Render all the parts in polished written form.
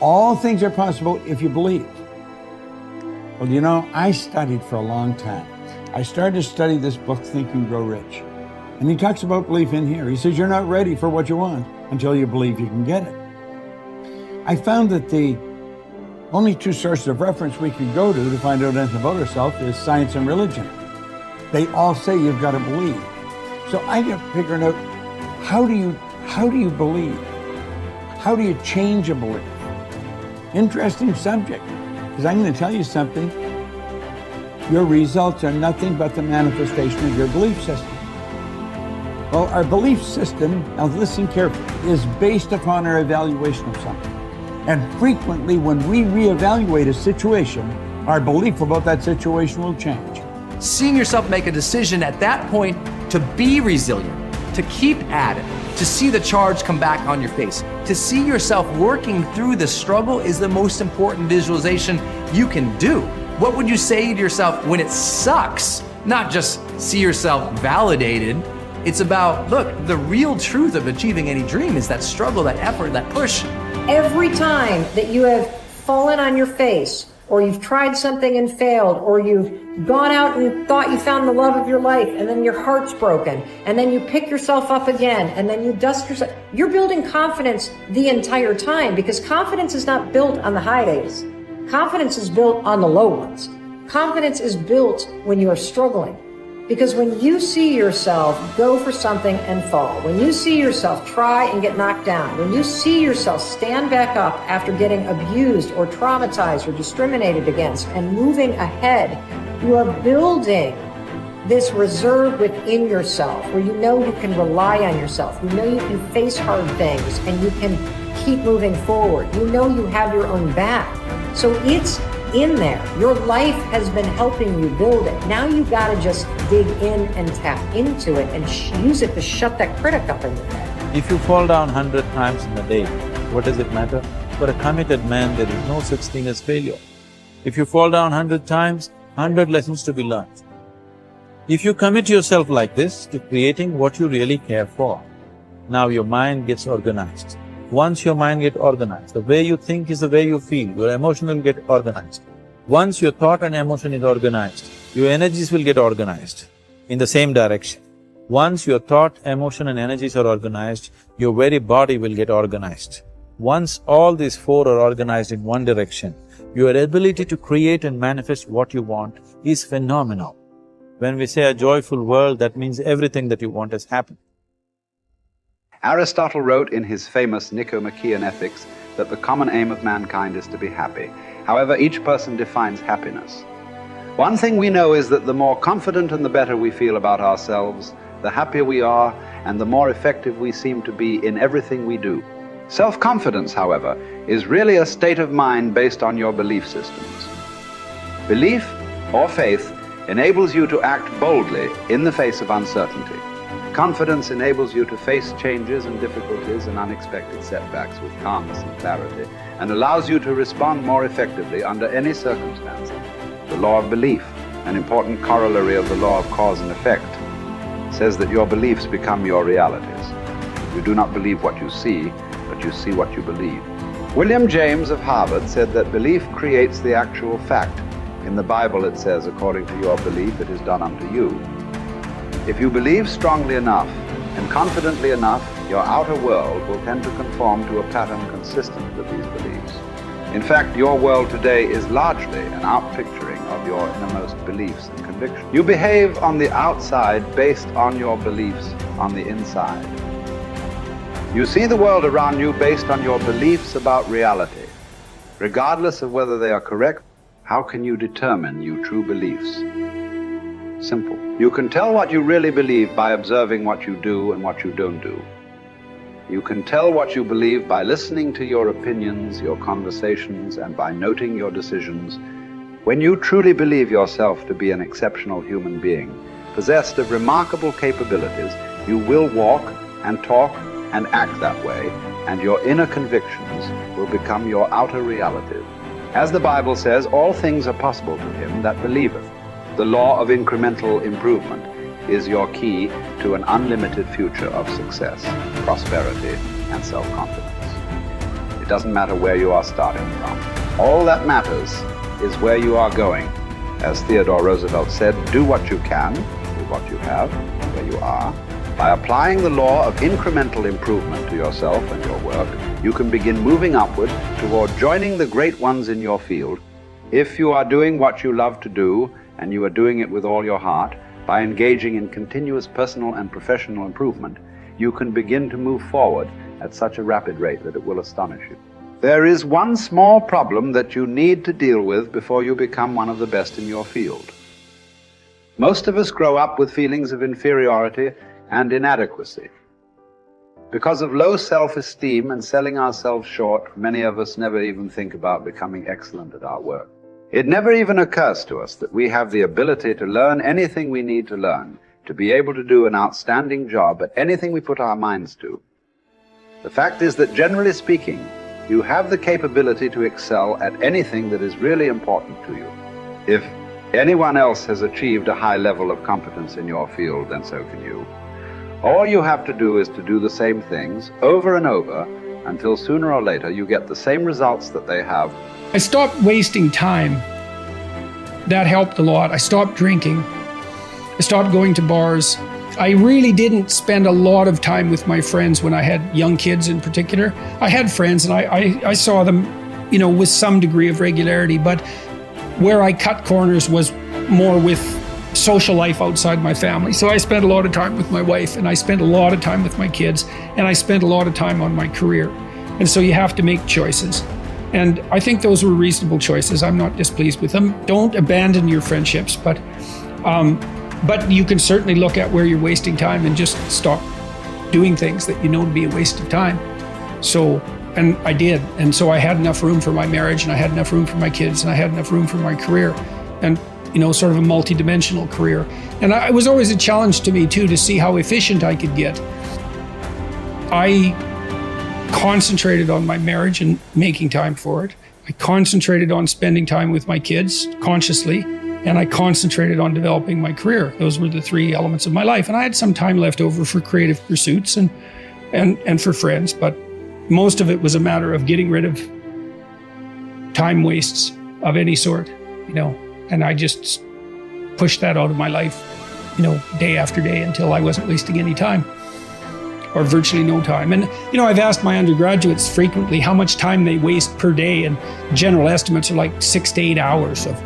All things are possible if you believe. Well, you know, I studied for a long time. I started to study this book, Think and Grow Rich. And he talks about belief in here. He says you're not ready for what you want until you believe you can get it. I found that the only two sources of reference we could go to find out anything about ourselves is science and religion. They all say you've got to believe. So I got figuring out, how do you believe? How do you change a belief? Interesting subject, because I'm going to tell you something. Your results are nothing but the manifestation of your belief system. Well, our belief system, now listen carefully, is based upon our evaluation of something. And frequently when we reevaluate a situation, our belief about that situation will change. Seeing yourself make a decision at that point to be resilient, to keep at it, to see the charge come back on your face, to see yourself working through the struggle is the most important visualization you can do. What would you say to yourself when it sucks? Not just see yourself validated. It's about, look, the real truth of achieving any dream is that struggle, that effort, that push. Every time that you have fallen on your face, or you've tried something and failed, or you've gone out and thought you found the love of your life, and then your heart's broken, and then you pick yourself up again, and then you dust yourself, you're building confidence the entire time, because confidence is not built on the high days. Confidence is built on the low ones. Confidence is built when you are struggling. Because when you see yourself go for something and fall, when you see yourself try and get knocked down, when you see yourself stand back up after getting abused or traumatized or discriminated against and moving ahead, you are building this reserve within yourself where you know you can rely on yourself, you know you can face hard things and you can keep moving forward. You know you have your own back. So it's in there. Your life has been helping you build it. Now you gotta just dig in and tap into it and use it to shut that critic up in your head. If you fall down 100 times in a day, what does it matter? For a committed man, there is no such thing as failure. If you fall down 100 times, 100 lessons to be learned. If you commit yourself like this to creating what you really care for, now your mind gets organized. Once your mind gets organized, the way you think is the way you feel, your emotion will get organized. Once your thought and emotion is organized, your energies will get organized in the same direction. Once your thought, emotion and energies are organized, your very body will get organized. Once all these four are organized in one direction, your ability to create and manifest what you want is phenomenal. When we say a joyful world, that means everything that you want has happened. Aristotle wrote in his famous Nicomachean Ethics that the common aim of mankind is to be happy. However, each person defines happiness. One thing we know is that the more confident and the better we feel about ourselves, the happier we are and the more effective we seem to be in everything we do. Self-confidence, however, is really a state of mind based on your belief systems. Belief or faith enables you to act boldly in the face of uncertainty. Confidence enables you to face changes and difficulties and unexpected setbacks with calmness and clarity, and allows you to respond more effectively under any circumstances. The law of belief, an important corollary of the law of cause and effect, says that your beliefs become your realities. You do not believe what you see, but you see what you believe. William James of Harvard said that belief creates the actual fact. In the Bible it says, according to your belief, it is done unto you. If you believe strongly enough and confidently enough, your outer world will tend to conform to a pattern consistent with these beliefs. In fact, your world today is largely an outpicturing of your innermost beliefs and convictions. You behave on the outside based on your beliefs on the inside. You see the world around you based on your beliefs about reality. Regardless of whether they are correct, how can you determine your true beliefs? Simple. You can tell what you really believe by observing what you do and what you don't do. You can tell what you believe by listening to your opinions, your conversations, and by noting your decisions. When you truly believe yourself to be an exceptional human being, possessed of remarkable capabilities, you will walk and talk and act that way, and your inner convictions will become your outer realities. As the Bible says, all things are possible to him that believeth. The law of incremental improvement is your key to an unlimited future of success, prosperity, and self-confidence. It doesn't matter where you are starting from. All that matters is where you are going. As Theodore Roosevelt said, do what you can with what you have, where you are. By applying the law of incremental improvement to yourself and your work, you can begin moving upward toward joining the great ones in your field. If you are doing what you love to do, and you are doing it with all your heart, by engaging in continuous personal and professional improvement, you can begin to move forward at such a rapid rate that it will astonish you. There is one small problem that you need to deal with before you become one of the best in your field. Most of us grow up with feelings of inferiority and inadequacy. Because of low self-esteem and selling ourselves short, many of us never even think about becoming excellent at our work. It never even occurs to us that we have the ability to learn anything we need to learn, to be able to do an outstanding job at anything we put our minds to. The fact is that, generally speaking, you have the capability to excel at anything that is really important to you. If anyone else has achieved a high level of competence in your field, then so can you. All you have to do is to do the same things over and over until sooner or later you get the same results that they have. I stopped wasting time. That helped a lot. I stopped drinking. I stopped going to bars. I really didn't spend a lot of time with my friends when I had young kids in particular. I had friends and I saw them, with some degree of regularity, but where I cut corners was more with social life outside my family. So I spent a lot of time with my wife, and I spent a lot of time with my kids, and I spent a lot of time on my career. And so you have to make choices. And I think those were reasonable choices. I'm not displeased with them. Don't abandon your friendships, but you can certainly look at where you're wasting time and just stop doing things that you know to be a waste of time. So, and I did. And so I had enough room for my marriage, and I had enough room for my kids, and I had enough room for my career, and sort of a multi-dimensional career. And it was always a challenge to me too, to see how efficient I could get. I concentrated on my marriage and making time for it. I concentrated on spending time with my kids consciously, and I concentrated on developing my career. Those were the three elements of my life. And I had some time left over for creative pursuits and for friends, but most of it was a matter of getting rid of time wastes of any sort, and I just pushed that out of my life, day after day until I wasn't wasting any time, or virtually no time. And, I've asked my undergraduates frequently how much time they waste per day, and general estimates are like 6 to 8 hours of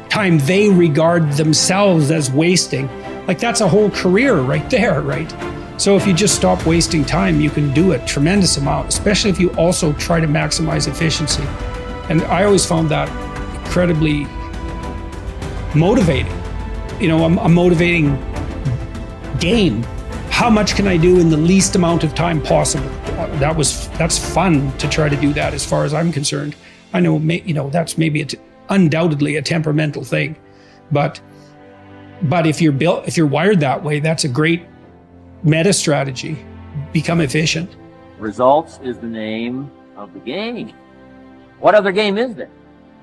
time they regard themselves as wasting. Like, that's a whole career right there, right? So if you just stop wasting time, you can do a tremendous amount, especially if you also try to maximize efficiency. And I always found that incredibly motivating. A motivating game. How much can I do in the least amount of time possible? That's fun to try to do that, as far as I'm concerned. I know, that's maybe undoubtedly a temperamental thing, but if you're wired that way, that's a great meta strategy. Become efficient. Results is the name of the game. What other game is there?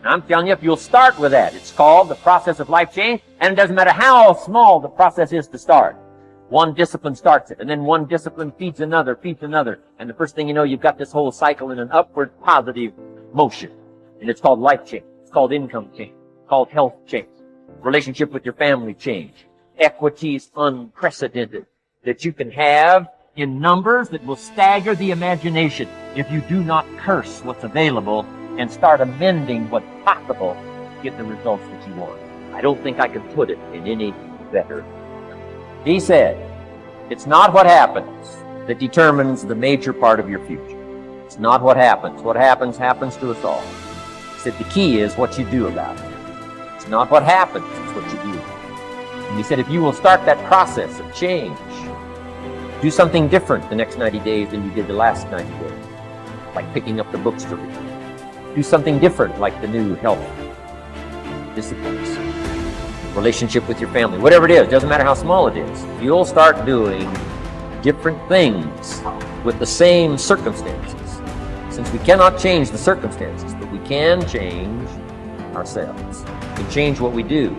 I'm telling you, if you'll start with that, it's called the process of life change, and it doesn't matter how small the process is to start. One discipline starts it, and then one discipline feeds another, and the first thing you know, you've got this whole cycle in an upward positive motion. And it's called life change. It's called income change. It's called health change. Relationship with your family change. Equities unprecedented that you can have in numbers that will stagger the imagination if you do not curse what's available and start amending what's possible to get the results that you want. I don't think I can put it in any better. He said, it's not what happens that determines the major part of your future. It's not what happens. What happens to us all. He said the key is what you do about it. It's not what happens, it's what you do. And he said if you will start that process of change, do something different the next 90 days than you did the last 90 days, like picking up the books to read. Do something different, like the new health disciplines, relationship with your family, whatever it is, doesn't matter how small it is. You'll start doing different things with the same circumstances. Since we cannot change the circumstances, but we can change ourselves. We can change what we do.